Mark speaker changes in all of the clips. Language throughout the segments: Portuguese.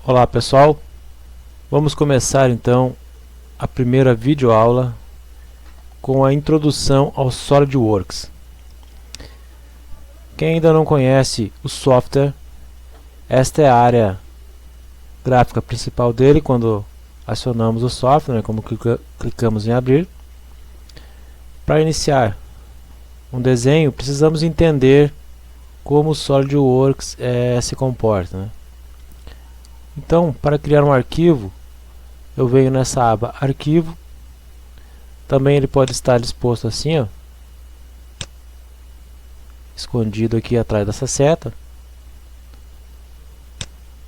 Speaker 1: Olá pessoal, vamos começar então a primeira videoaula com a introdução ao SolidWorks. Quem ainda não conhece o software, esta é a área gráfica principal dele quando acionamos o software, como clicamos em abrir. Para iniciar um desenho, precisamos entender como o SolidWorks se comporta, Então, para criar um arquivo, eu venho nessa aba Arquivo. Também ele pode estar disposto assim, escondido aqui atrás dessa seta.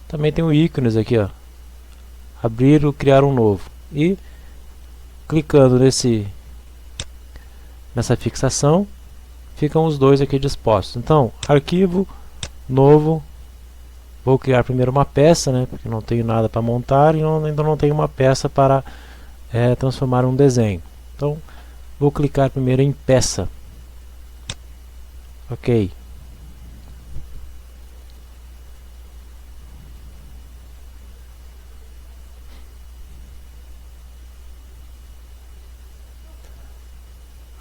Speaker 1: Também tem o ícones aqui, abrir ou criar um novo. E clicando nessa fixação, ficam os dois aqui dispostos. Então, arquivo, novo. Vou criar primeiro uma peça, porque não tenho nada para montar e ainda não tenho uma peça para transformar um desenho. Então, vou clicar primeiro em peça. Ok.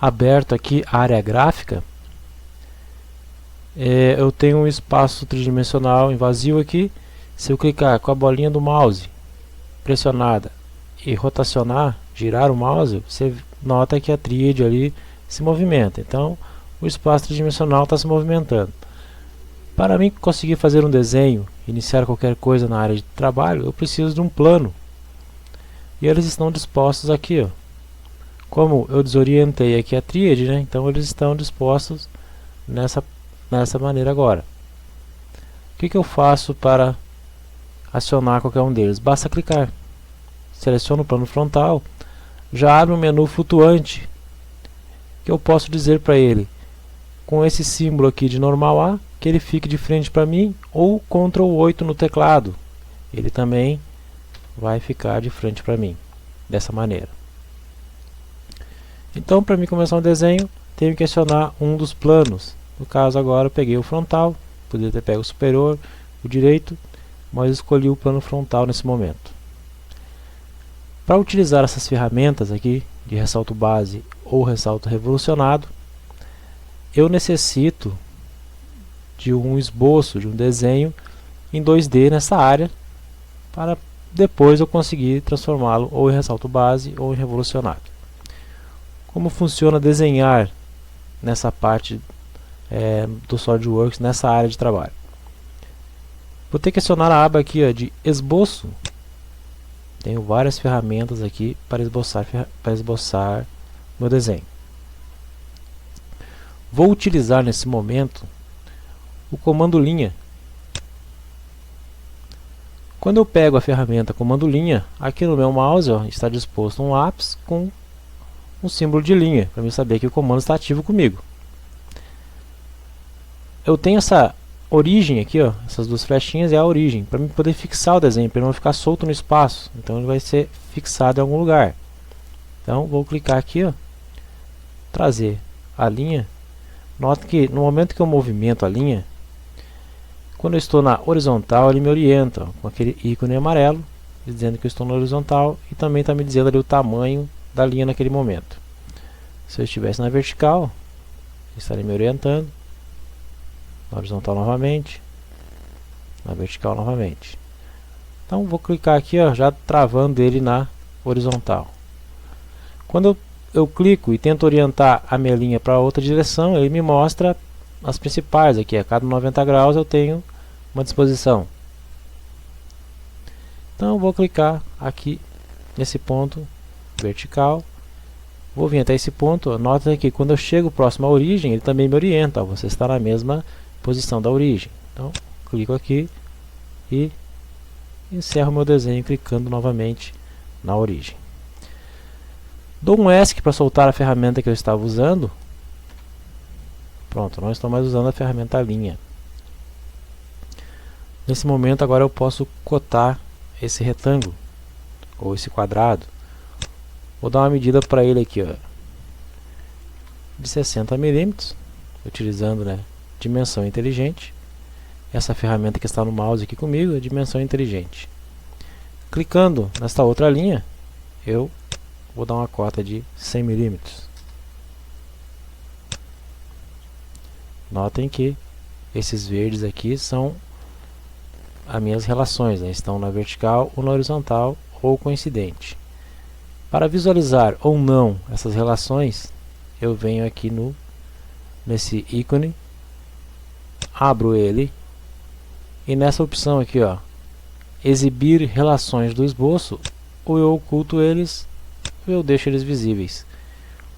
Speaker 1: Aberto aqui a área gráfica, eu tenho um espaço tridimensional em vazio aqui. Se eu clicar com a bolinha do mouse pressionada e rotacionar, girar o mouse, você nota que a tríade ali se movimenta. Então o espaço tridimensional está se movimentando. Para mim conseguir fazer um desenho, iniciar qualquer coisa na área de trabalho, eu preciso de um plano. E eles estão dispostos aqui, Como eu desorientei aqui a tríade, então eles estão dispostos nessa maneira agora. O que eu faço para acionar qualquer um deles? Basta clicar. Seleciono o plano frontal, já abre um menu flutuante, que eu posso dizer para ele, com esse símbolo aqui de normal A, que ele fique de frente para mim, ou Ctrl 8 no teclado. Ele também vai ficar de frente para mim, dessa maneira. Então, para mim começar um desenho, tenho que acionar um dos planos. No caso agora eu peguei o frontal, poderia ter pego o superior, o direito, mas escolhi o plano frontal nesse momento. Para utilizar essas ferramentas aqui, de ressalto base ou ressalto revolucionado, eu necessito de um esboço, de um desenho em 2D nessa área, para depois eu conseguir transformá-lo ou em ressalto base ou em revolucionado. Como funciona desenhar nessa parte do SolidWorks, nessa área de trabalho? Vou ter que acionar a aba aqui de esboço. Tenho várias ferramentas aqui para esboçar meu desenho. Vou utilizar nesse momento o comando linha. Quando eu pego a ferramenta comando linha, aqui no meu mouse está disposto um lápis com um símbolo de linha, para eu saber que o comando está ativo comigo. Eu tenho essa origem aqui, essas duas flechinhas é a origem, para eu poder fixar o desenho, para ele não ficar solto no espaço. Então ele vai ser fixado em algum lugar. Então vou clicar aqui, trazer a linha. Nota que no momento que eu movimento a linha, quando eu estou na horizontal, ele me orienta com aquele ícone amarelo, dizendo que eu estou na horizontal, e também está me dizendo ali o tamanho da linha naquele momento. Se eu estivesse na vertical, estaria me orientando. Na horizontal novamente, na vertical novamente. Então vou clicar aqui, já travando ele na horizontal. Quando eu clico e tento orientar a minha linha para outra direção, ele me mostra as principais aqui. A cada 90 graus eu tenho uma disposição. Então eu vou clicar aqui nesse ponto vertical. Vou vir até esse ponto. Nota que quando eu chego próximo à origem, ele também me orienta. Você está na mesma posição da origem. Então clico aqui e encerro meu desenho clicando novamente na origem. Dou um ESC para soltar a ferramenta que eu estava usando. Pronto, não estou mais usando a ferramenta linha. Nesse momento agora eu posso cotar esse retângulo ou esse quadrado. Vou dar uma medida para ele aqui, de 60 milímetros, utilizando dimensão inteligente. Essa ferramenta que está no mouse aqui comigo é dimensão inteligente. Clicando nesta outra linha, eu vou dar uma cota de 100 milímetros. Notem que esses verdes aqui são as minhas relações, né? Estão na vertical ou na horizontal ou coincidente. Para visualizar ou não essas relações, eu venho aqui nesse ícone, abro ele e nessa opção aqui, ó, exibir relações do esboço, ou eu oculto eles ou eu deixo eles visíveis.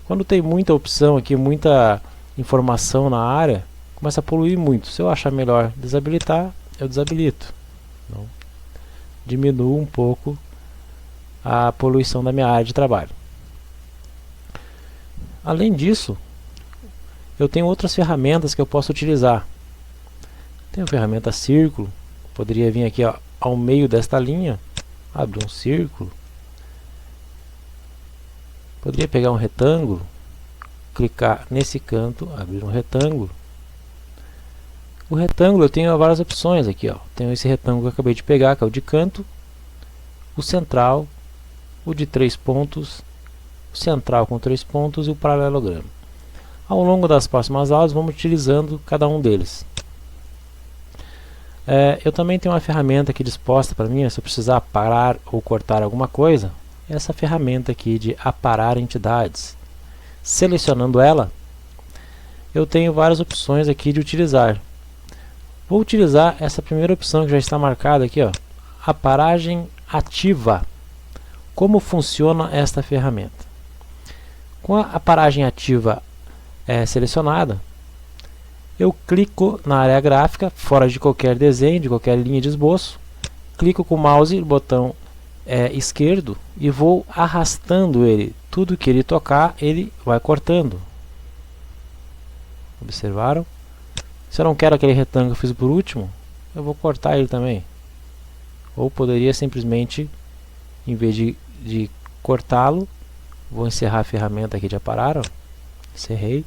Speaker 1: Quando tem muita opção aqui, muita informação na área, começa a poluir muito. Se eu achar melhor desabilitar, eu desabilito. Então, diminuo um pouco a poluição da minha área de trabalho. Além disso, eu tenho outras ferramentas que eu posso utilizar. Tenho a ferramenta círculo, poderia vir aqui, ó, ao meio desta linha, abrir um círculo. Poderia pegar um retângulo, clicar nesse canto, abrir um retângulo. O retângulo eu tenho várias opções aqui, ó. Tenho esse retângulo que eu acabei de pegar, que é o de canto, o central, o de 3 pontos, o central com 3 pontos e o paralelogramo. Ao longo das próximas aulas vamos utilizando cada um deles. Eu também tenho uma ferramenta aqui disposta para mim, se eu precisar parar ou cortar alguma coisa, essa ferramenta aqui de aparar entidades. Selecionando ela, eu tenho várias opções aqui de utilizar. Vou utilizar essa primeira opção que já está marcada aqui, ó, aparagem ativa. Como funciona esta ferramenta? Com a aparagem ativa selecionada, eu clico na área gráfica, fora de qualquer desenho, de qualquer linha de esboço, clico com o mouse, botão esquerdo, e vou arrastando ele. Tudo que ele tocar, ele vai cortando. Observaram? Se eu não quero aquele retângulo que eu fiz por último, eu vou cortar ele também. Ou poderia simplesmente, em vez de cortá-lo, vou encerrar a ferramenta aqui de aparar, ó. Encerrei.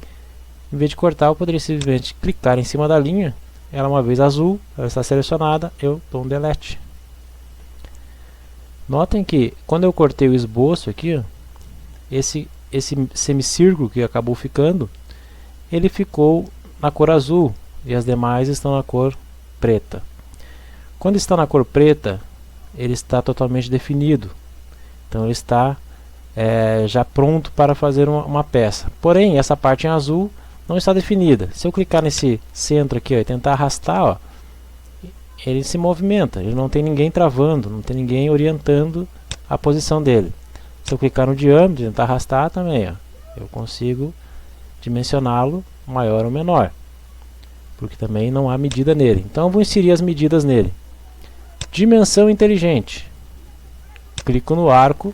Speaker 1: Em vez de cortar, eu poderia simplesmente clicar em cima da linha, ela uma vez azul, ela está selecionada, eu dou um delete. Notem que quando eu cortei o esboço aqui, ó, esse semicírculo que acabou ficando, ele ficou na cor azul e as demais estão na cor preta. Quando está na cor preta, ele está totalmente definido, então ele está já pronto para fazer uma peça. Porém, essa parte em azul não está definida. Se eu clicar nesse centro aqui, ó, e tentar arrastar, ó, ele se movimenta, ele não tem ninguém travando, não tem ninguém orientando a posição dele. Se eu clicar no diâmetro e tentar arrastar também, ó, eu consigo dimensioná-lo maior ou menor, porque também não há medida nele. Então eu vou inserir as medidas nele. Dimensão inteligente. Clico no arco,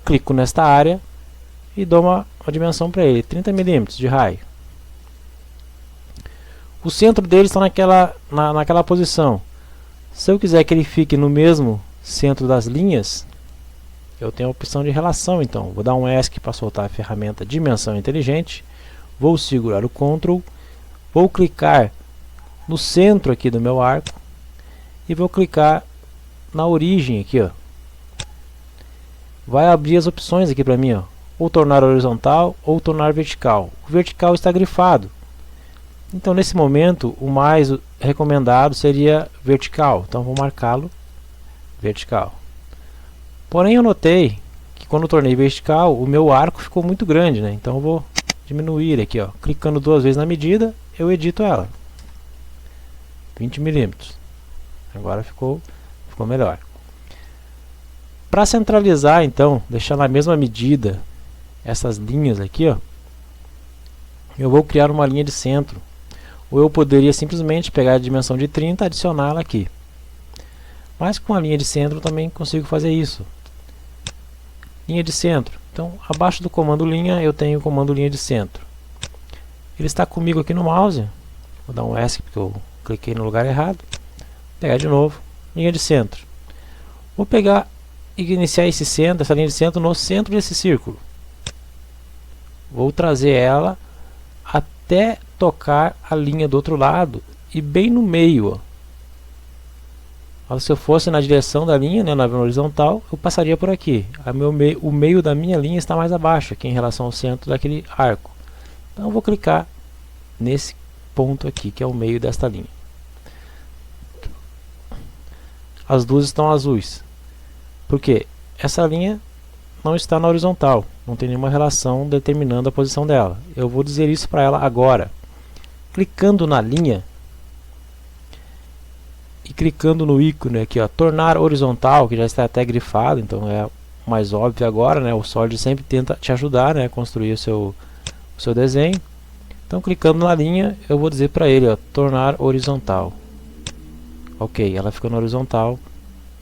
Speaker 1: clico nesta área e dou uma dimensão para ele, 30 milímetros de raio. O centro dele está naquela posição. Se eu quiser que ele fique no mesmo centro das linhas, eu tenho a opção de relação. Então vou dar um ESC para soltar a ferramenta dimensão inteligente, vou segurar o Ctrl, vou clicar no centro aqui do meu arco e vou clicar na origem aqui, ó. Vai abrir as opções aqui para mim, ó, ou tornar horizontal ou tornar vertical. O vertical está grifado, então nesse momento o mais recomendado seria vertical, então vou marcá-lo vertical. Porém eu notei que quando eu tornei vertical o meu arco ficou muito grande, né? Então eu vou diminuir aqui, ó, clicando 2 vezes na medida, eu edito ela, 20 milímetros. Agora ficou melhor. Para centralizar, então, deixar na mesma medida essas linhas aqui, ó, eu vou criar uma linha de centro. Ou eu poderia simplesmente pegar a dimensão de 30 e adicioná-la aqui. Mas com a linha de centro eu também consigo fazer isso. Linha de centro. Então, abaixo do comando linha, eu tenho o comando linha de centro. Ele está comigo aqui no mouse. Vou dar um ESC porque eu cliquei no lugar errado. Pegar de novo, linha de centro. Vou pegar e iniciar essa linha de centro no centro desse círculo. Vou trazer ela até tocar a linha do outro lado e bem no meio, ó. Se eu fosse na direção da linha, né, na horizontal, eu passaria por aqui. O meio da minha linha está mais abaixo, aqui em relação ao centro daquele arco. Então eu vou clicar nesse ponto aqui, que é o meio desta linha. As duas estão azuis. Por quê? Essa linha não está na horizontal, não tem nenhuma relação determinando a posição dela. Eu vou dizer isso para ela agora. Clicando na linha e clicando no ícone aqui, ó, tornar horizontal, que já está até grifado, então é mais óbvio agora, né? O Solid sempre tenta te ajudar, né, a construir o seu desenho. Então, clicando na linha, eu vou dizer para ele, ó, tornar horizontal. Ok, ela ficou na horizontal.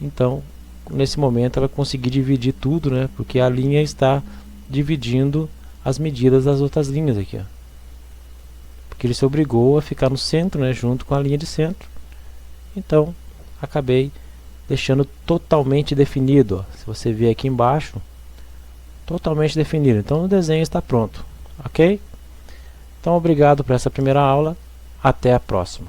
Speaker 1: Então, nesse momento, ela conseguiu dividir tudo, né? Porque a linha está dividindo as medidas das outras linhas aqui, ó. Porque ele se obrigou a ficar no centro, né? Junto com a linha de centro. Então, acabei deixando totalmente definido, ó. Se você ver aqui embaixo, totalmente definido. Então, o desenho está pronto, ok? Então, obrigado por essa primeira aula. Até a próxima.